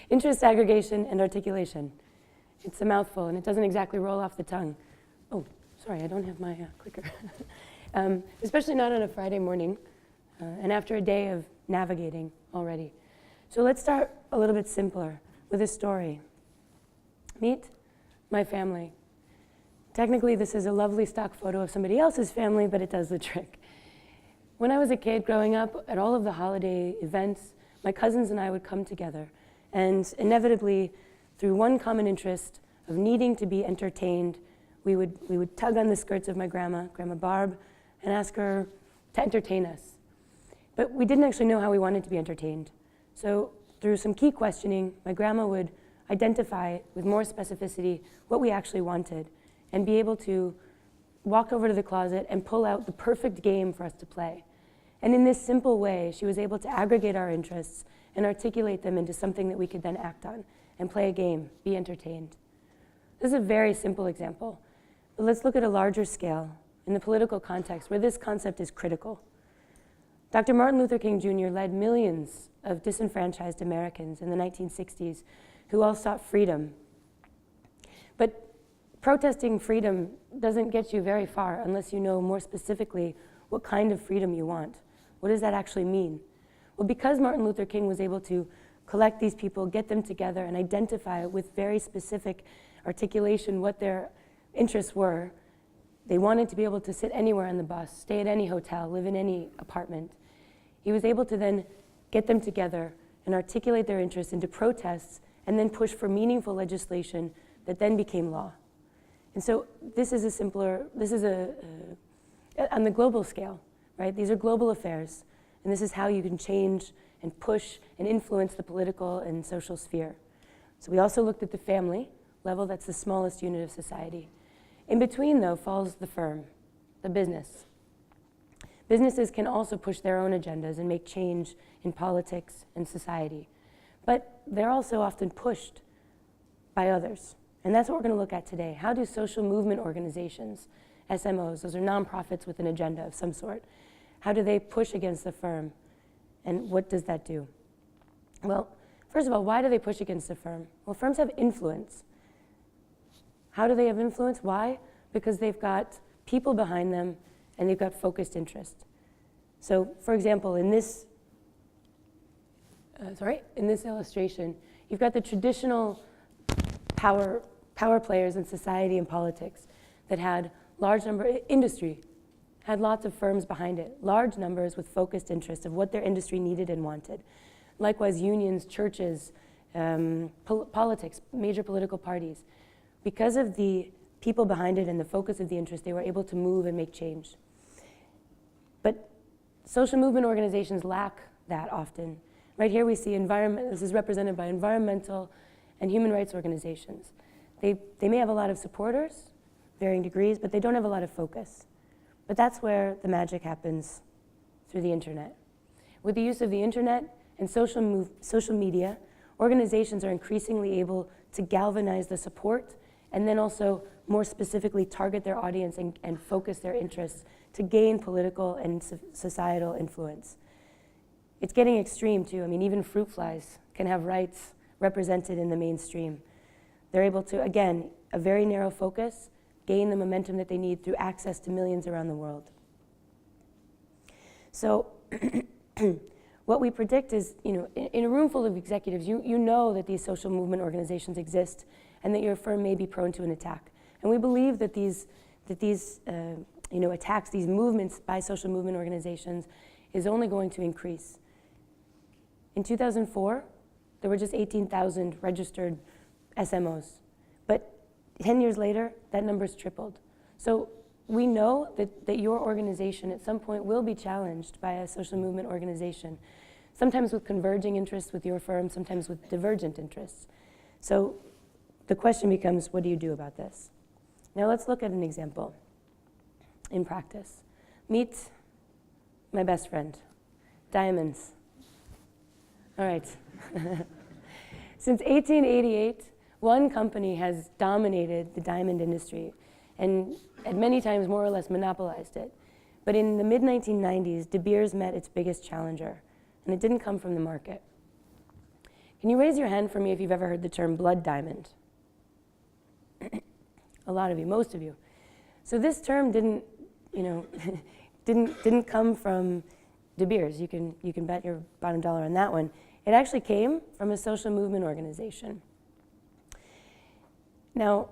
Interest, aggregation, and articulation. It's a mouthful, and it doesn't exactly roll off the tongue. Oh, sorry, I don't have my clicker. Especially not on a Friday morning, and after a day of navigating already. So let's start a little bit simpler with a story. Meet my family. Technically, this is a lovely stock photo of somebody else's family, but it does the trick. When I was a kid growing up, at all of the holiday events, my cousins and I would come together, and inevitably, through one common interest of needing to be entertained, we would tug on the skirts of my Grandma Barb, and ask her to entertain us. But we didn't actually know how we wanted to be entertained. So through some key questioning, my grandma would identify with more specificity what we actually wanted and be able to walk over to the closet and pull out the perfect game for us to play. And in this simple way, she was able to aggregate our interests and articulate them into something that we could then act on and play a game, be entertained. This is a very simple example, but let's look at a larger scale in the political context where this concept is critical. Dr. Martin Luther King Jr. led millions of disenfranchised Americans in the 1960s who all sought freedom. But protesting freedom doesn't get you very far unless you know more specifically what kind of freedom you want. What does that actually mean? Well, because Martin Luther King was able to collect these people, get them together, and identify with very specific articulation what their interests were, they wanted to be able to sit anywhere on the bus, stay at any hotel, live in any apartment. He was able to then get them together and articulate their interests into protests and then push for meaningful legislation that then became law. And so this is on the global scale, right? These are global affairs, and this is how you can change and push and influence the political and social sphere. So we also looked at the family level, that's the smallest unit of society. In between, though, falls the firm, the business. Businesses can also push their own agendas and make change in politics and society. But they're also often pushed by others. And that's what we're going to look at today. How do social movement organizations, SMOs, those are nonprofits with an agenda of some sort, how do they push against the firm? And what does that do? Well, first of all, why do they push against the firm? Well, firms have influence. How do they have influence? Why? Because they've got people behind them and they've got focused interest. So, for example, in this illustration, you've got the traditional power players in society and politics that had industry had lots of firms behind it, large numbers with focused interest of what their industry needed and wanted. Likewise, unions, churches, politics, major political parties. Because of the people behind it and the focus of the interest, they were able to move and make change. But social movement organizations lack that often. Right here we see this is represented by environmental and human rights organizations. They may have a lot of supporters, varying degrees, but they don't have a lot of focus. But that's where the magic happens, through the internet. With the use of the internet and social media, organizations are increasingly able to galvanize the support and then also more specifically target their audience and focus their interests to gain political and societal influence. It's getting extreme too. I mean, even fruit flies can have rights represented in the mainstream. They're able to, again, a very narrow focus, gain the momentum that they need through access to millions around the world. So what we predict is, in a room full of executives, you know that these social movement organizations exist and that your firm may be prone to an attack. And we believe that these attacks, these movements by social movement organizations is only going to increase. In 2004, there were just 18,000 registered SMOs. But 10 years later, that number's tripled. So we know that your organization at some point will be challenged by a social movement organization, sometimes with converging interests with your firm, sometimes with divergent interests. So the question becomes, what do you do about this? Now let's look at an example in practice. Meet my best friend, diamonds. All right. Since 1888, one company has dominated the diamond industry and at many times more or less monopolized it. But in the mid-1990s, De Beers met its biggest challenger, and it didn't come from the market. Can you raise your hand for me if you've ever heard the term blood diamond? A lot of you, most of you. So this term didn't, didn't come from De Beers. You can bet your bottom dollar on that one. It actually came from a social movement organization. Now,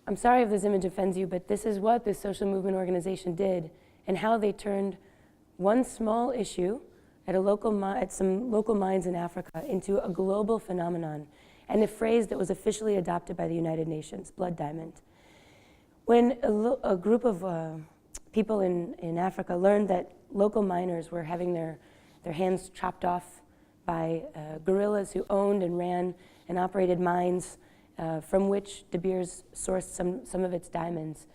I'm sorry if this image offends you, but this is what this social movement organization did and how they turned one small issue at some local mines in Africa into a global phenomenon, and a phrase that was officially adopted by the United Nations, blood diamond. When a group of people in Africa learned that local miners were having their hands chopped off by guerrillas who owned and ran and operated mines from which De Beers sourced some of its diamonds,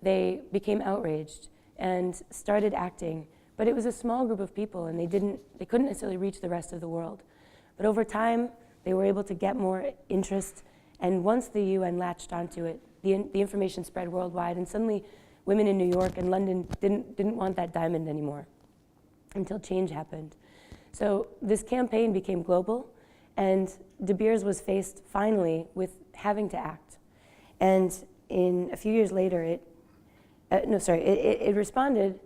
they became outraged and started acting. But it was a small group of people, and they couldn't necessarily reach the rest of the world. But over time, they were able to get more interest, and once the UN latched onto it, the information spread worldwide, and suddenly women in New York and London didn't want that diamond anymore until change happened. So this campaign became global, and De Beers was faced finally with having to act. And in a few years later, it responded,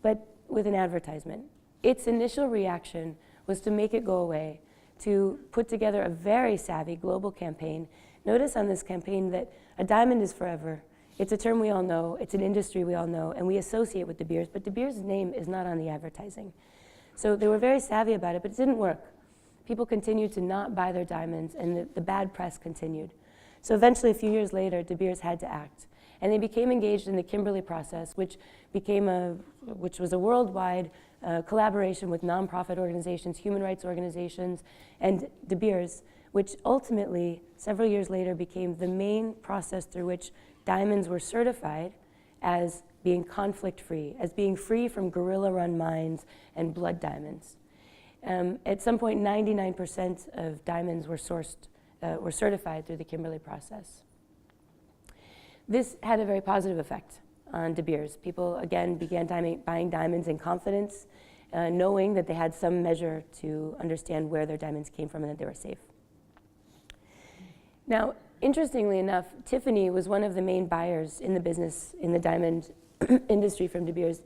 but with an advertisement. Its initial reaction was to make it go away, to put together a very savvy global campaign. Notice on this campaign that a diamond is forever. It's a term we all know, it's an industry we all know, and we associate with De Beers, but De Beers' name is not on the advertising. So they were very savvy about it, but it didn't work. People continued to not buy their diamonds, and the bad press continued. So eventually, a few years later, De Beers had to act. And they became engaged in the Kimberley process, which was a worldwide collaboration with nonprofit organizations, human rights organizations, and De Beers, which ultimately, several years later, became the main process through which diamonds were certified as being conflict-free, as being free from guerrilla-run mines and blood diamonds. At some point, 99% of diamonds were certified through the Kimberley process. This had a very positive effect on De Beers. People, again, began buying diamonds in confidence, knowing that they had some measure to understand where their diamonds came from and that they were safe. Now, interestingly enough, Tiffany was one of the main buyers in the business, in the diamond industry from De Beers.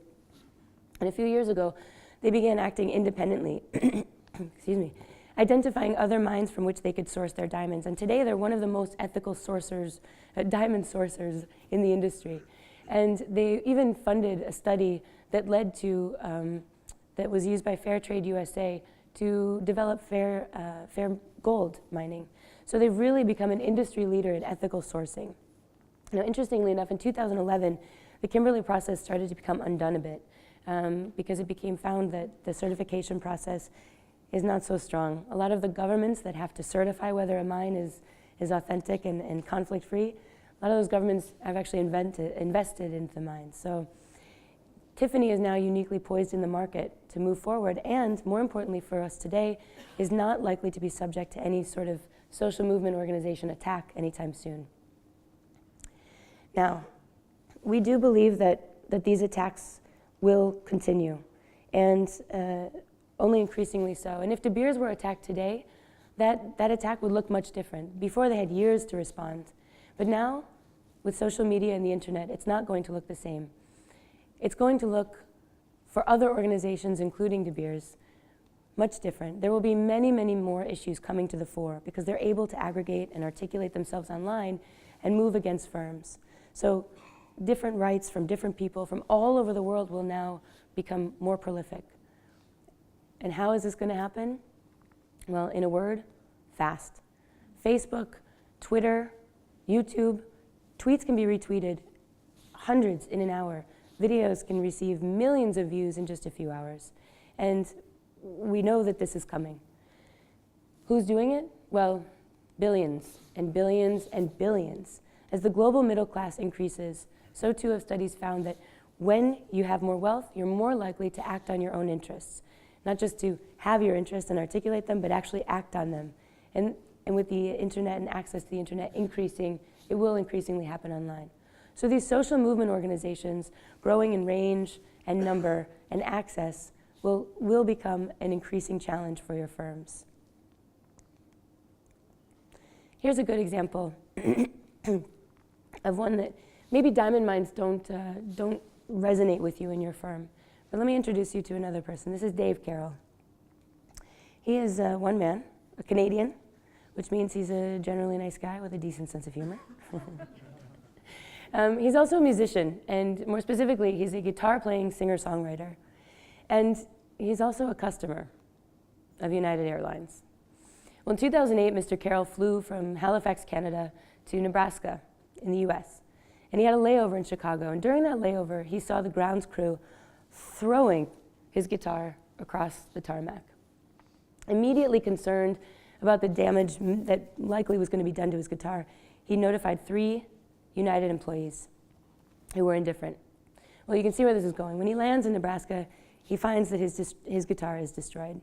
And a few years ago, they began acting independently, excuse me, identifying other mines from which they could source their diamonds. And today, they're one of the most ethical diamond sourcers in the industry. And they even funded a study that led to, that was used by Fairtrade USA to develop fair gold mining. So they've really become an industry leader in ethical sourcing. Now, interestingly enough, in 2011, the Kimberley process started to become undone a bit because it became found that the certification process is not so strong. A lot of the governments that have to certify whether a mine is authentic and conflict-free, a lot of those governments have actually invested into the mines. So Tiffany is now uniquely poised in the market to move forward, and more importantly for us today, is not likely to be subject to any sort of social movement organization attack anytime soon. Now, we do believe that these attacks will continue, and only increasingly so. And if De Beers were attacked today, that attack would look much different. Before, they had years to respond. But now, with social media and the internet, it's not going to look the same. It's going to look, for other organizations, including De Beers, much different. There will be many, many more issues coming to the fore because they're able to aggregate and articulate themselves online and move against firms. So different rights from different people from all over the world will now become more prolific. And how is this going to happen? Well, in a word, fast. Facebook, Twitter, YouTube, tweets can be retweeted hundreds in an hour. Videos can receive millions of views in just a few hours. And we know that this is coming. Who's doing it? Well, billions and billions and billions. As the global middle class increases, so too have studies found that when you have more wealth, you're more likely to act on your own interests. Not just to have your interests and articulate them, but actually act on them. And with the internet and access to the internet increasing, it will increasingly happen online. So these social movement organizations, growing in range and number and access, will become an increasing challenge for your firms. Here's a good example of one that maybe diamond mines don't resonate with you in your firm. But let me introduce you to another person. This is Dave Carroll. He is one man, a Canadian, which means he's a generally nice guy with a decent sense of humor. He's also a musician, and more specifically, he's a guitar-playing singer-songwriter. And he's also a customer of United Airlines. Well, in 2008, Mr. Carroll flew from Halifax, Canada, to Nebraska in the US. And he had a layover in Chicago. And during that layover, he saw the grounds crew throwing his guitar across the tarmac. Immediately concerned about the damage that likely was going to be done to his guitar, he notified 3 United employees who were indifferent. Well, you can see where this is going. When he lands in Nebraska, he finds that his guitar is destroyed.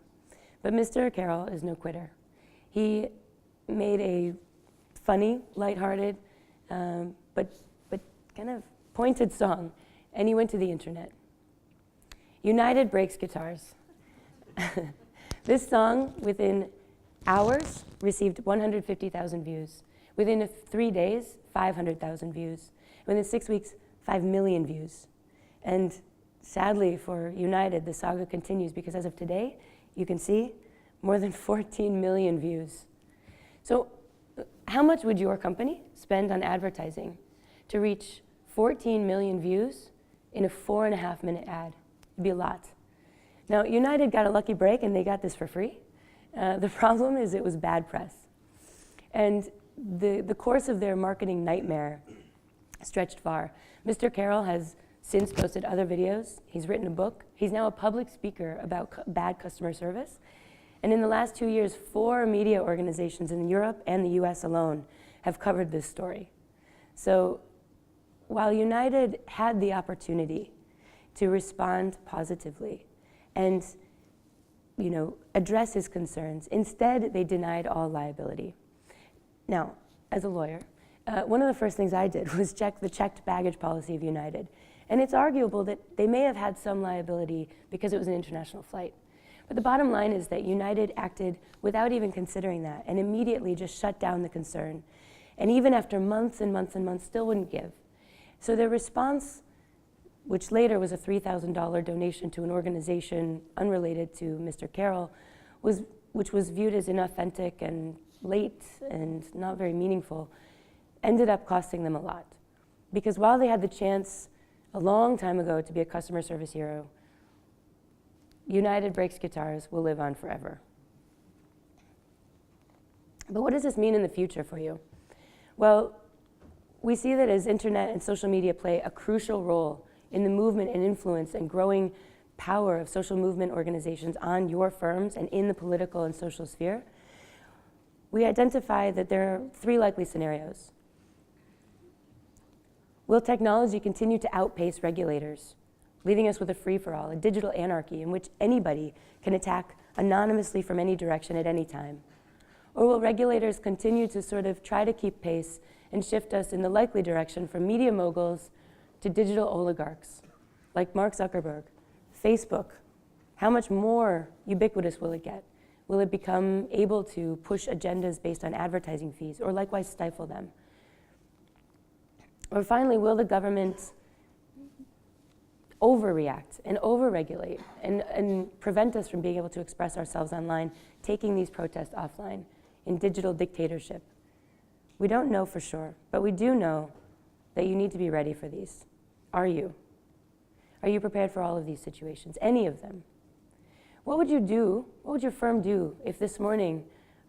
But Mr. Carroll is no quitter. He made a funny, lighthearted, but kind of pointed song, and he went to the internet. United breaks guitars. This song, within hours, received 150,000 views. Within 3 days, 500,000 views. Within 6 weeks, 5 million views. And sadly for United, the saga continues because as of today, you can see more than 14 million views. So how much would your company spend on advertising to reach 14 million views in a 4.5-minute ad? It'd be a lot. Now, United got a lucky break and they got this for free. The problem is it was bad press. And the course of their marketing nightmare stretched far. Mr. Carroll has since posted other videos. He's written a book. He's now a public speaker about bad customer service. And in the last 2 years, 4 media organizations in Europe and the US alone have covered this story. So while United had the opportunity to respond positively and address his concerns, instead they denied all liability. Now, as a lawyer, one of the first things I did was check the checked baggage policy of United. And it's arguable that they may have had some liability because it was an international flight. But the bottom line is that United acted without even considering that and immediately just shut down the concern. And even after months and months and months, still wouldn't give. So their response, which later was a $3,000 donation to an organization unrelated to Mr. Carroll, which was viewed as inauthentic and late and not very meaningful, ended up costing them a lot. Because while they had the chance a long time ago to be a customer service hero, United Breaks Guitars will live on forever. But what does this mean in the future for you? Well, we see that as internet and social media play a crucial role in the movement and influence and growing power of social movement organizations on your firms and in the political and social sphere, we identify that there are 3 likely scenarios. Will technology continue to outpace regulators, leaving us with a free-for-all, a digital anarchy in which anybody can attack anonymously from any direction at any time? Or will regulators continue to sort of try to keep pace and shift us in the likely direction from media moguls to digital oligarchs, like Mark Zuckerberg, Facebook? How much more ubiquitous will it get? Will it become able to push agendas based on advertising fees, or likewise stifle them? Or finally, will the government overreact and overregulate and prevent us from being able to express ourselves online, taking these protests offline in digital dictatorship? We don't know for sure, but we do know that you need to be ready for these. Are you? Are you prepared for all of these situations, any of them? What would you do, what would your firm do if this morning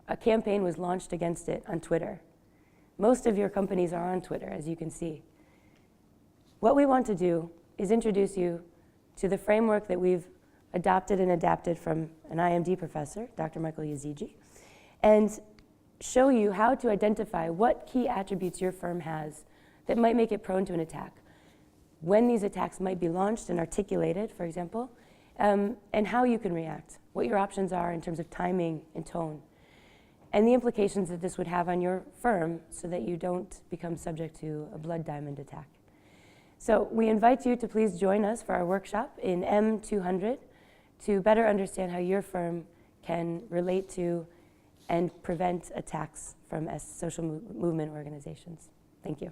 a campaign was launched against it on Twitter? Most of your companies are on Twitter, as you can see. What we want to do is introduce you to the framework that we've adopted and adapted from an IMD professor, Dr. Michael Yazigi, and show you how to identify what key attributes your firm has that might make it prone to an attack, when these attacks might be launched and articulated, for example, and how you can react, what your options are in terms of timing and tone, and the implications that this would have on your firm so that you don't become subject to a blood diamond attack. So we invite you to please join us for our workshop in M200 to better understand how your firm can relate to and prevent attacks from social movement organizations. Thank you.